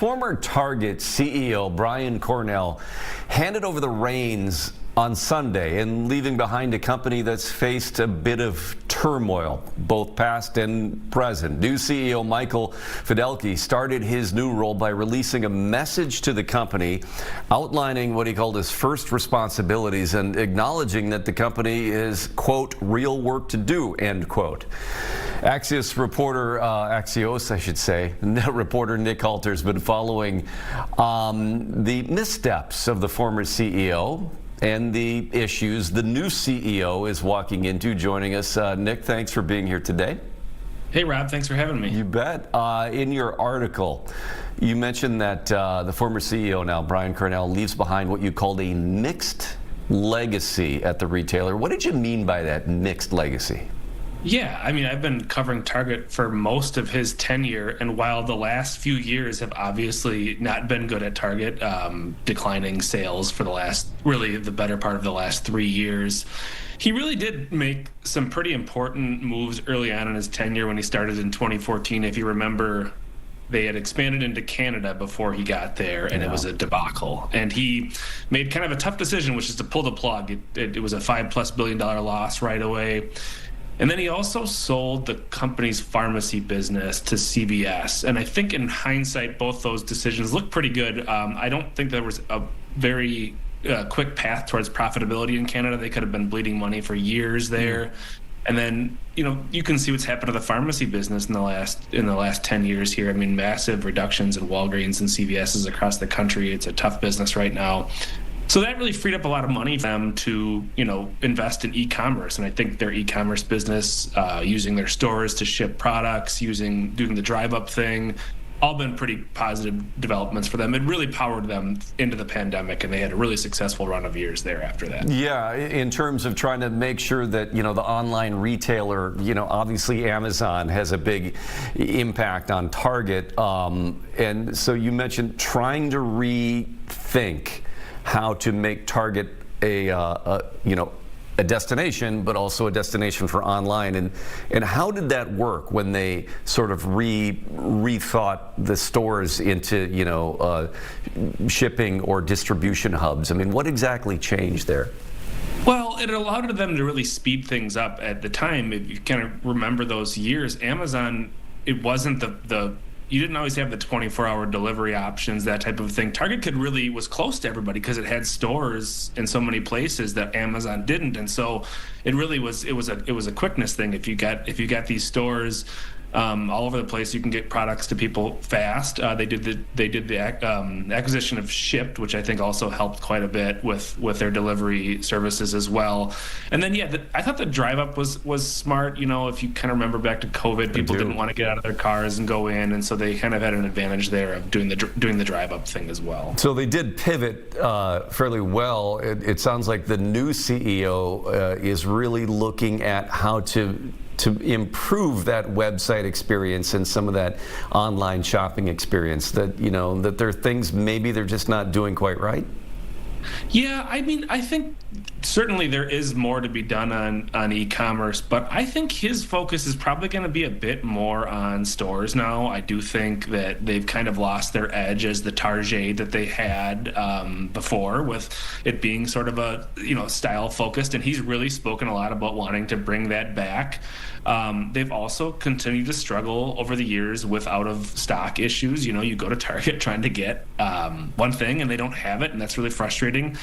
Former Target CEO Brian Cornell handed over the reins on Sunday and leaving behind a company that's faced a bit of turmoil, both past and present. New CEO Michael Fidelki started his new role by releasing a message to the company outlining what he called his first responsibilities and acknowledging that the company is, quote, real work to do, end quote. Axios reporter Nick Halter has been following the missteps of the former CEO and the issues the new CEO is walking into. Joining us, Nick, thanks for being here today. Hey, Rob, thanks for having me. You bet. In your article, you mentioned that the former CEO now, Brian Cornell, leaves behind what you called a mixed legacy at the retailer. What did you mean by that mixed legacy? Yeah, I mean, I've been covering Target for most of his tenure, and while the last few years have obviously not been good at Target, declining sales for the better part of the last 3 years, he really did make some pretty important moves early on in his tenure when he started in 2014. If you remember, they had expanded into Canada before he got there, and It was a debacle. And he made kind of a tough decision, which is to pull the plug. It was a $5+ billion loss right away. And then he also sold the company's pharmacy business to CVS. And I think in hindsight, both those decisions look pretty good. I don't think there was a very quick path towards profitability in Canada. They could have been bleeding money for years there. And then, you can see what's happened to the pharmacy business in the last 10 years here. I mean, massive reductions in Walgreens and CVS's across the country. It's a tough business right now. So that really freed up a lot of money for them to, invest in e-commerce. And I think their e-commerce business, using their stores to ship products, doing the drive-up thing, all been pretty positive developments for them. It really powered them into the pandemic, and they had a really successful run of years there after that. Yeah, in terms of trying to make sure that, the online retailer, obviously Amazon has a big impact on Target. And so you mentioned trying to rethink how to make Target a destination, but also a destination for online. And how did that work when they sort of rethought the stores into, shipping or distribution hubs? I mean, what exactly changed there? Well, it allowed them to really speed things up at the time. If you kind of remember those years, Amazon, it wasn't you didn't always have the 24-hour delivery options, that type of thing. Target was close to everybody because it had stores in so many places that Amazon didn't, and so it really was a quickness thing. If you got these stores all over the place, you can get products to people fast. They did the acquisition of Shipt, which I think also helped quite a bit with their delivery services as well. And then I thought the drive up was smart. If you kind of remember back to COVID, people didn't want to get out of their cars and go in, and so they kind of had an advantage there of doing the drive up thing as well. So they did pivot fairly well. It sounds like the new CEO is really looking at how to improve that website experience and some of that online shopping experience, that that there are things maybe they're just not doing quite right. Yeah, I mean, I think certainly there is more to be done on e-commerce, but I think his focus is probably going to be a bit more on stores now. I do think that they've kind of lost their edge as the Target that they had before, with it being sort of a style focused, and he's really spoken a lot about wanting to bring that back. They've also continued to struggle over the years with out of stock issues. You go to Target trying to get one thing and they don't have it, and that's really frustrating.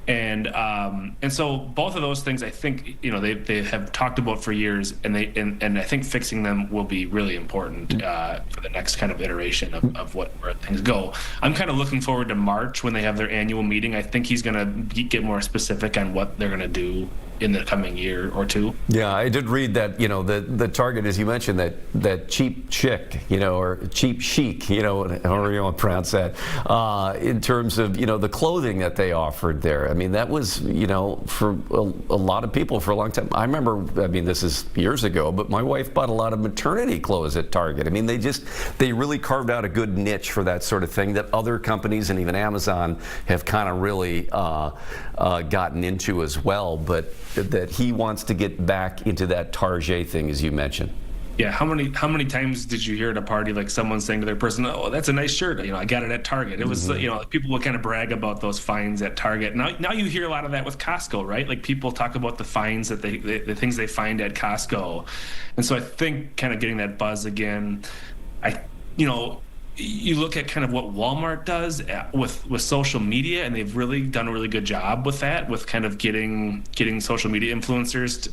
And so both of those things, I think, they have talked about for years, and I think fixing them will be really important for the next kind of iteration of where things go. I'm kind of looking forward to March when they have their annual meeting. I think he's going to get more specific on what they're going to do in the coming year or two. Yeah, I did read that, the Target, as you mentioned, that cheap chic, or cheap chic, however you want to pronounce that, in terms of, the clothing that they offered there. I mean, that was, for a lot of people for a long time. I remember, this is years ago, but my wife bought a lot of maternity clothes at Target. I mean, they really carved out a good niche for that sort of thing that other companies and even Amazon have kind of really gotten into as well. But that he wants to get back into that Target thing, as you mentioned. Yeah, how many times did you hear at a party like someone saying to their person, "Oh, that's a nice shirt. I got it at Target." It was, like people would kind of brag about those finds at Target. Now you hear a lot of that with Costco, right? Like people talk about the finds that the things they find at Costco, and so I think kind of getting that buzz again. You look at kind of what Walmart does with social media, and they've really done a really good job with that, with kind of getting social media influencers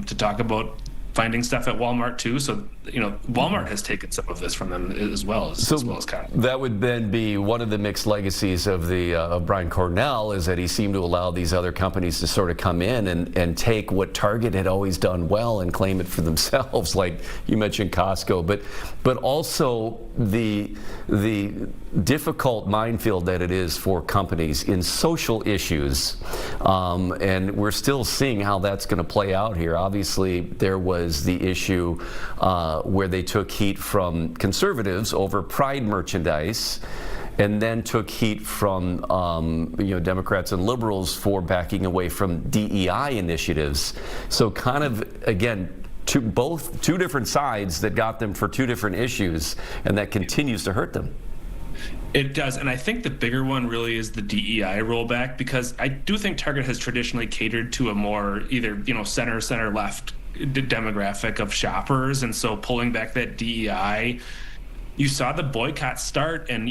to talk about finding stuff at Walmart too. So, Walmart has taken some of this from them as well as Costco. That would then be one of the mixed legacies of of Brian Cornell, is that he seemed to allow these other companies to sort of come in and take what Target had always done well and claim it for themselves, like you mentioned Costco, but also the difficult minefield that it is for companies in social issues, and we're still seeing how that's going to play out here. Obviously, there was the issue where they took heat from conservatives over Pride merchandise, and then took heat from Democrats and liberals for backing away from DEI initiatives. So kind of, again, two different sides that got them for two different issues, and that continues to hurt them. It does, and I think the bigger one really is the DEI rollback, because I do think Target has traditionally catered to a more either center left demographic of shoppers, and so pulling back that DEI, you saw the boycott start, and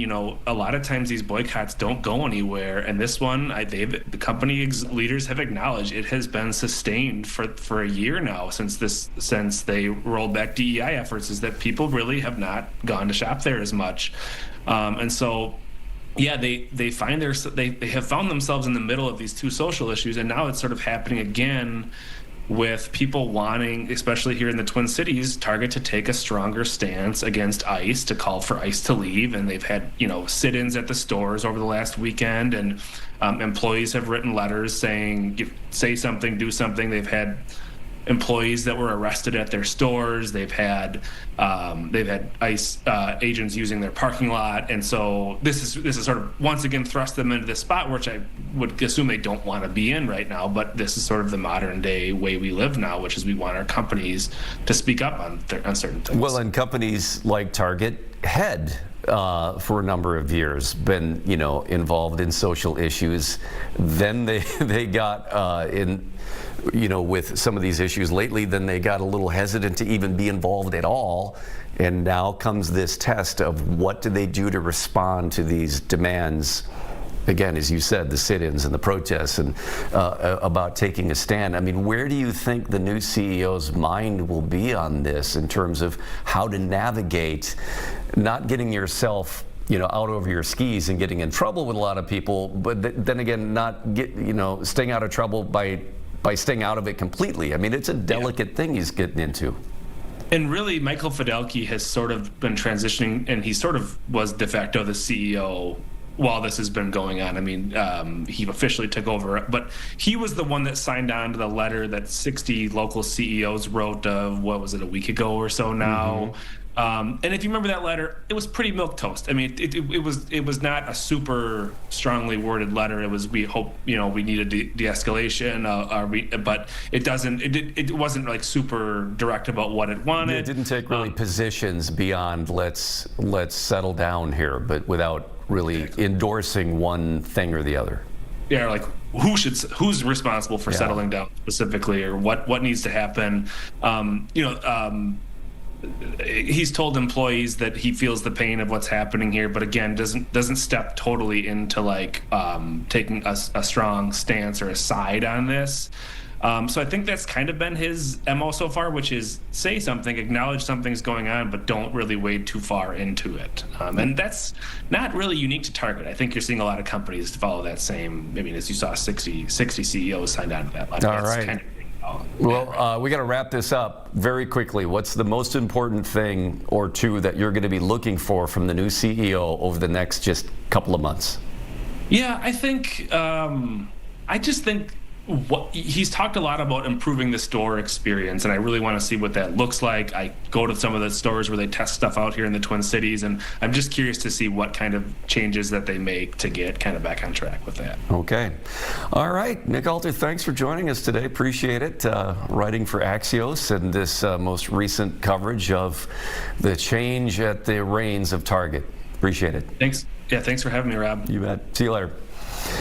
a lot of times these boycotts don't go anywhere, and this one, the company leaders have acknowledged it has been sustained for a year now since they rolled back DEI efforts, is that people really have not gone to shop there as much. And so, yeah, they have found themselves in the middle of these two social issues, and now it's sort of happening again with people wanting, especially here in the Twin Cities, Target to take a stronger stance against ICE, to call for ICE to leave. And they've had, sit-ins at the stores over the last weekend, and employees have written letters saying, say something, do something. They've had employees that were arrested at their stores. They've had ICE agents using their parking lot, and so this is sort of once again thrust them into this spot, which I would assume they don't want to be in right now. But this is sort of the modern day way we live now, which is we want our companies to speak up on certain things. Well, and companies like Target had for a number of years been involved in social issues. Then they got in with some of these issues lately, then they got a little hesitant to even be involved at all. And now comes this test of what do they do to respond to these demands. Again, as you said, the sit-ins and the protests, and about taking a stand. I mean, where do you think the new CEO's mind will be on this in terms of how to navigate not getting yourself out over your skis and getting in trouble with a lot of people, but then again, not staying out of trouble by staying out of it completely? I mean, it's a delicate thing he's getting into. And really, Michael Fidelki has sort of been transitioning, and he sort of was de facto the CEO while this has been going on. I mean, he officially took over, but he was the one that signed on to the letter that 60 local CEOs wrote, what was it, a week ago or so now? And if you remember that letter, it was pretty milquetoast. I mean, it was not a super strongly worded letter. It was, we hope, we need a de-escalation, but it wasn't like super direct about what it wanted. It didn't take really positions beyond let's settle down here, but without really endorsing one thing or the other. Yeah, like who's responsible for settling down specifically, or what needs to happen. He's told employees that he feels the pain of what's happening here, but again, doesn't step totally into like taking a strong stance or a side on this. So I think that's kind of been his MO so far, which is say something, acknowledge something's going on, but don't really wade too far into it. And that's not really unique to Target. I think you're seeing a lot of companies follow that same. I mean, as you saw, 60 CEOs signed on to that letter. All right. Well, we got to wrap this up very quickly. What's the most important thing or two that you're going to be looking for from the new CEO over the next just couple of months? Yeah, I just think he's talked a lot about improving the store experience, and I really want to see what that looks like. I go to some of the stores where they test stuff out here in the Twin Cities, and I'm just curious to see what kind of changes that they make to get kind of back on track with that. Okay. All right. Nick Halter, thanks for joining us today. Appreciate it. Writing for Axios and this most recent coverage of the change at the reins of Target. Appreciate it. Thanks. Yeah, thanks for having me, Rob. You bet. See you later.